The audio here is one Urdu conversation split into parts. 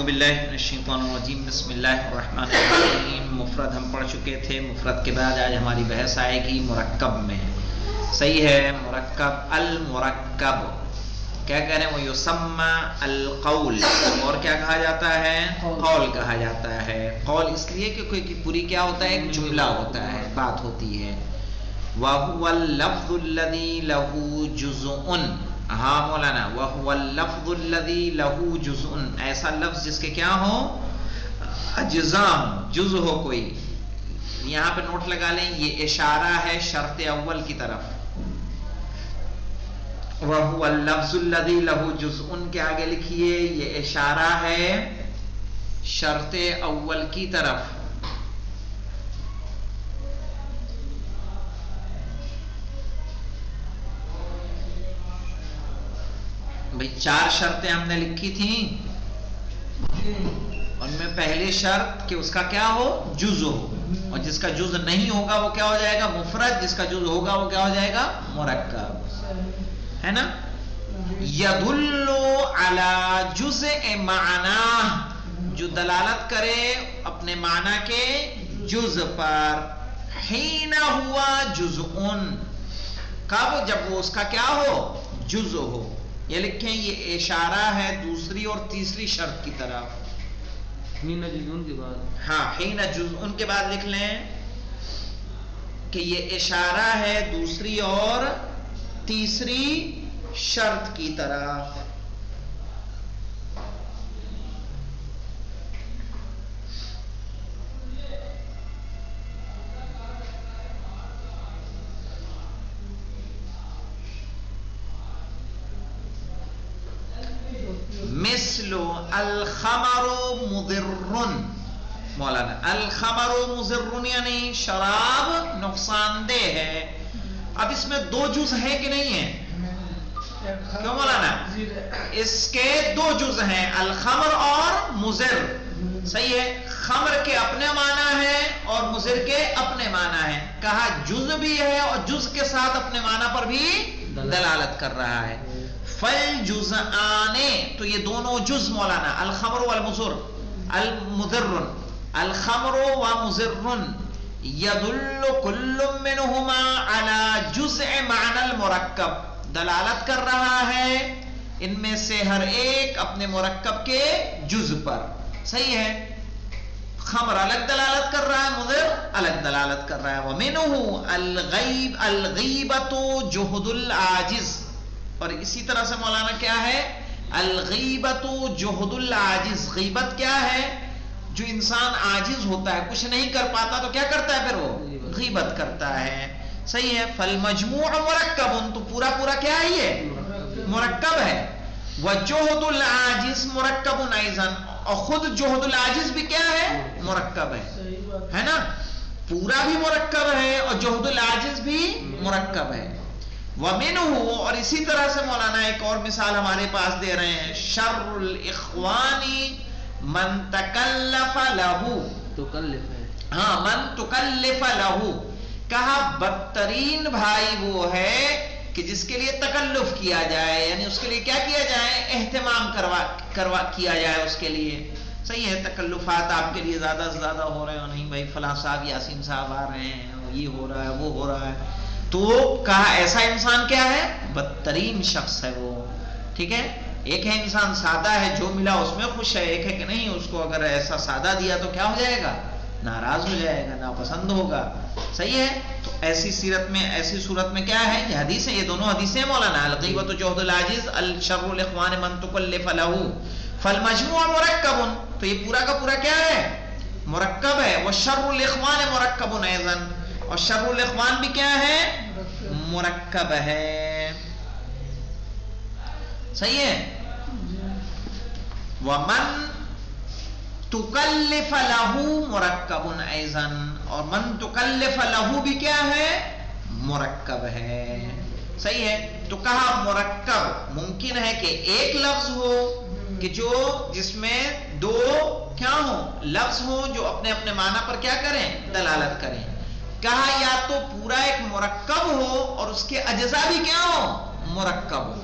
باللہ من الشیطان الرجیم بسم اللہ الرحمن الرحیم. مفرد ہم پڑھ چکے تھے. مفرد کے بعد آج ہماری بحث آئے گی مرکب میں. صحیح ہے. مرکب المرکب کیا کہہ رہے ہیں؟ وہ یسمى القول. اور کیا کہا جاتا ہے؟ قول کہا جاتا ہے. قول اس لیے کہ کوئی پوری کیا ہوتا ہے؟ ایک جملہ ہوتا ہے، بات ہوتی ہے. وَهُوَ اللَّفْظُ الَّذِي لَهُ جُزْءٌ. ہاں مولانا، وَهُوَ اللَّفْظُ الَّذِي لَهُ جُزْءٌ. ایسا لفظ جس کے کیا ہو؟ اجزاء، جز ہو کوئی. یہاں پہ نوٹ لگا لیں، یہ اشارہ ہے شرط اول کی طرف. وَهُوَ اللَّفْظُ الَّذِي لَهُ جُزْءٌ کے آگے لکھیے، یہ اشارہ ہے شرط اول کی طرف. بھئی 4 شرطیں ہم نے لکھی تھیں. ان میں پہلی شرط کہ اس کا کیا ہو؟ جز ہو. اور جس کا جز نہیں ہوگا وہ کیا ہو جائے گا؟ مفرد. جس کا جز ہوگا وہ کیا ہو جائے گا؟ مرکب. ہے نا؟ یدل علی جزء معنی، جو دلالت کرے اپنے معنی کے جز پر. حین ہوا جزءن، کب؟ جب وہ اس کا کیا ہو؟ جز ہو. یہ لکھیں، یہ اشارہ ہے دوسری اور تیسری شرط کی طرف. حین جزءن کے بعد، ہاں حین جزءن کے بعد لکھ لیں کہ یہ اشارہ ہے دوسری اور تیسری شرط کی طرف. مثل الخمر مضر. مولانا الخمر مضر یعنی شراب نقصان دہ ہے. اب اس میں 2 جز ہیں کہ نہیں ہیں؟ کیوں مولانا؟ اس کے 2 جز ہیں، الخمر اور مضر. صحیح ہے. خمر کے اپنے معنی ہے اور مضر کے اپنے معنی ہے. کہا جز بھی ہے اور جز کے ساتھ اپنے معنی پر بھی دلالت کر رہا ہے. فالجزآن، تو یہ دونوں جز مولانا، الخمر والمضر، المضر، الخمر ومضر، يدل كل منهما على جزء معنى المرکب، دلالت کر رہا ہے ان میں سے ہر ایک اپنے مرکب کے جز پر. صحیح ہے. خمر الگ دلالت کر رہا ہے، مضر الگ دلالت کر رہا ہے. ومنه الغیبۃ جہد العاجز. اور اسی طرح سے مولانا کیا ہے؟ الغیبۃ جہد العاجز. غیبت کیا ہے؟ جو انسان عاجز ہوتا ہے، کچھ نہیں کر پاتا تو کیا کرتا ہے؟ پھر وہ غیبت کرتا ہے. صحیح ہے. فالمجموع مرکب، تو پورا پورا کیا ہے؟ یہ مرکب ہے. وجہد العاجز مرکب ایضا، اور خود جہد العاجز بھی کیا ہے؟ مرکب ہے نا؟ پورا بھی مرکب ہے اور جہد العاجز بھی مرکب ہے. وَمِنْهُ، اور اسی طرح سے مولانا ایک اور مثال ہمارے پاس دے رہے ہیں. شر الاخوان من تکلف لہو، تکلف ہے، ہاں من تکلف لہو. کہا بدترین بھائی وہ ہے کہ جس کے لیے تکلف کیا جائے، یعنی اس کے لیے کیا کیا جائے؟ اہتمام کیا جائے اس کے لیے. صحیح ہے. تکلفات آپ کے لیے زیادہ سے زیادہ ہو رہے ہو، نہیں بھائی فلاں صاحب یاسین صاحب آ رہے ہیں، یہ ہو رہا ہے وہ ہو رہا ہے. تو کہا ایسا انسان کیا ہے؟ بدترین شخص ہے وہ. ٹھیک ہے. ایک ہے انسان سادہ ہے، جو ملا اس میں خوش ہے. ایک ہے کہ نہیں، اس کو اگر ایسا سادہ دیا تو کیا ہو جائے گا؟ ناراض ہو جائے گا، ناپسند ہوگا. صحیح ہے. تو ایسی سیرت میں، ایسی صورت میں کیا ہے؟ یہ حدیث ہے، یہ دونوں حدیثیں مولانا. الغیبۃ جہد العاجز، الشر الاخوان من تکلف لہ. فالمجموع مرکب، تو یہ پورا کا پورا کیا ہے؟ مرکب ہے. والشر الاخوان مرکب ایضا، اور شر الاخوان بھی کیا ہے؟ مرکب ہے. صحیح ہے. ومن تکلف لہ مرکب ایضا، اور من تکلف لہ بھی کیا ہے؟ مرکب ہے. صحیح ہے. تو کہا مرکب ممکن ہے کہ ایک لفظ ہو کہ جس میں 2 کیا ہو؟ لفظ ہو جو اپنے اپنے معنی پر کیا کریں؟ دلالت کریں. کہا یا تو پورا ایک مرکب ہو اور اس کے اجزاء بھی کیا ہو؟ مرکب ہو.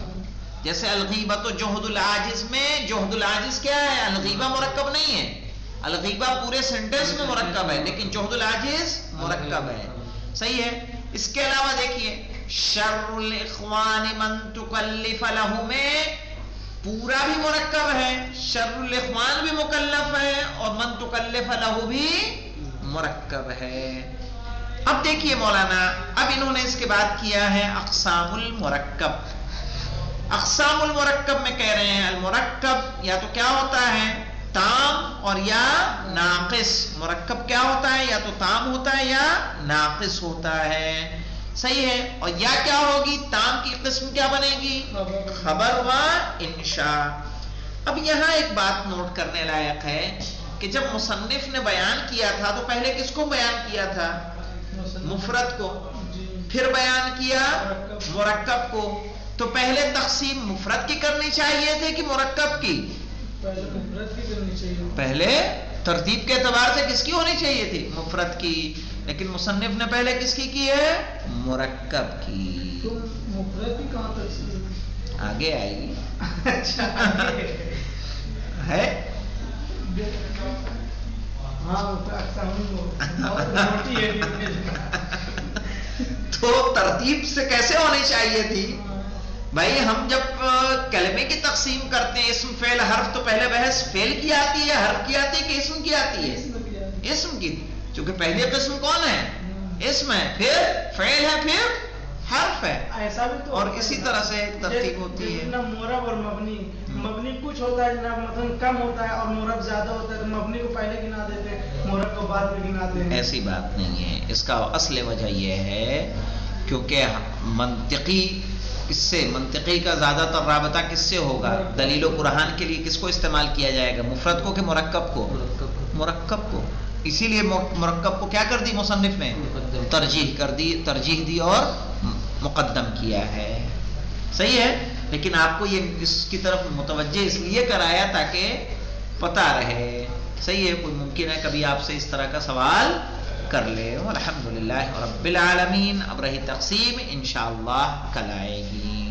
جیسے الغیبۃ جہد العاجز میں جہد العاجز کیا ہے؟ الغیبہ مرکب نہیں ہے. الغیبہ پورے سینٹینس میں مرکب ہے لیکن جہد العاجز مرکب ہے. صحیح ہے. اس کے علاوہ دیکھیے شر الاخوان من تکلف له میں پورا بھی مرکب ہے, شر الاخوان بھی مکلف ہے اور من تکلف له بھی مرکب ہے. اب دیکھیے مولانا, اب انہوں نے اس کے بعد کیا ہے اقسام المرکب. اقسام المرکب میں کہہ رہے ہیں المرکب یا تو کیا ہوتا ہے تام اور یا ناقص. مرکب کیا ہوتا ہے, یا تو تام ہوتا ہے یا ناقص ہوتا ہے. صحیح ہے. اور یا کیا ہوگی, تام کی قسم کیا بنے گی, خبر و انشاء. اب یہاں ایک بات نوٹ کرنے لائق ہے کہ جب مصنف نے بیان کیا تھا تو پہلے کس کو بیان کیا تھا, مفرد کو, پھر بیان کیا مرکب کو. تو پہلے تقسیم مفرد کی کرنی چاہیے تھی کہ مرکب کی, پہلے ترتیب کے اعتبار سے کس کی ہونی چاہیے تھی, مفرد کی. لیکن مصنف نے پہلے کس کی ہے, مرکب کی. آگے آئے گی ہے. تو ترتیب سے کیسے ہونی چاہیے تھی بھائی. ہم جب کلمے کی تقسیم کرتے ہیں اسم فعل حرف تو پہلے بحث فعل کی آتی ہے, حرف کی آتی ہے کہ اسم کی آتی ہے, اسم کی. چونکہ پہلی قسم کون ہے, اسم ہے, پھر فعل ہے, پھر حرف ہے. ایسا بھی تو اور اسی طرح سے ترتیب ہوتی ہے. مورب اور مبنی, مبنی کچھ ہوتا ہے جناب مثلا کم ہوتا ہے اور مورب زیادہ ہوتا ہے تو مبنی کو پہلے گنا دیتے ہیں, مورب کو بعد میں گناتے ہیں. ایسی بات نہیں ہے. اس کا اصل وجہ یہ ہے کیونکہ منطقی, اس سے منطقی کا زیادہ تر رابطہ کس سے ہوگا, دلیل و برہان کے لیے کس کو استعمال کیا جائے گا, مفرد کو کہ مرکب کو, مرکب کو. اسی لیے مرکب کو کیا کر دی مصنف نے, ترجیح کر دی, ترجیح دی اور مقدم کیا ہے. صحیح ہے. لیکن آپ کو یہ اس کی طرف متوجہ اس لیے کرایا تاکہ پتہ رہے. صحیح ہے. کوئی ممکن ہے کبھی آپ سے اس طرح کا سوال کر لے. الحمدللہ رب العالمین. اب رہی تقسیم انشاءاللہ کل آئے گی.